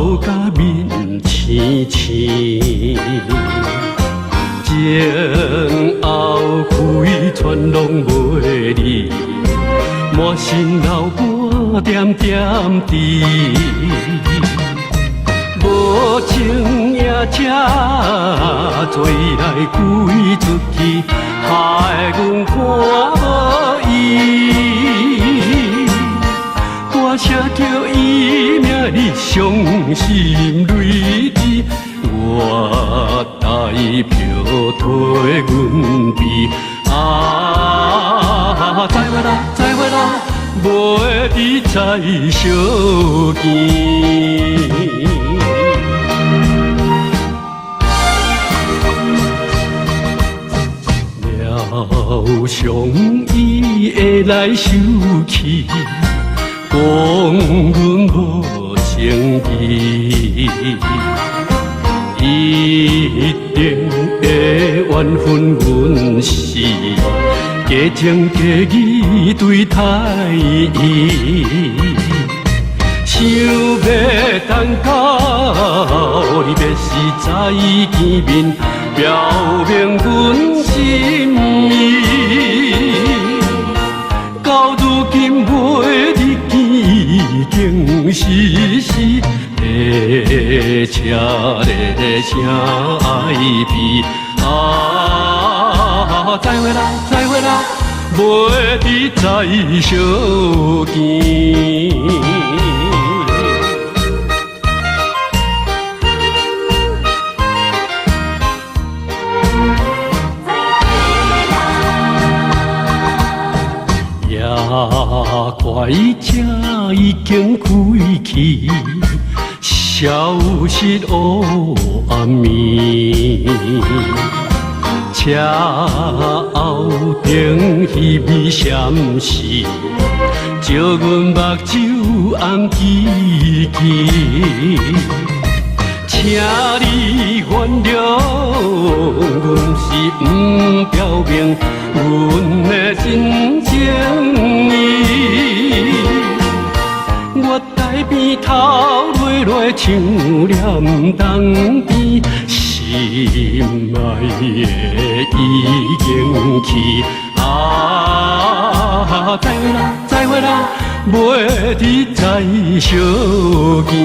走甲面青青，前后开全拢袂离，满心流汗点点滴。无情也车做来归出去，害阮看无伊。歌声叫伊名你伤心泪滴，我台票替阮比。啊，再会啦，再会啦，袂伫再相见。了伤伊会来受气，讲阮无情义，一定会怨恨阮是假情假意对待伊。想要等到你别时早已见面，表明阮心意。到如今袂离见，已经是死。列车列声爱悲，啊，再会啦，再会啦，袂伫再相见。怪车已经开去，消失黑暗暝。车后顶稀微闪烁，照阮目睭红记记。请你原谅，阮是不表明阮的真情意。我台边头落落像念东边，心爱的已经去。啊，再会啦，再会啦，袂伫再相见。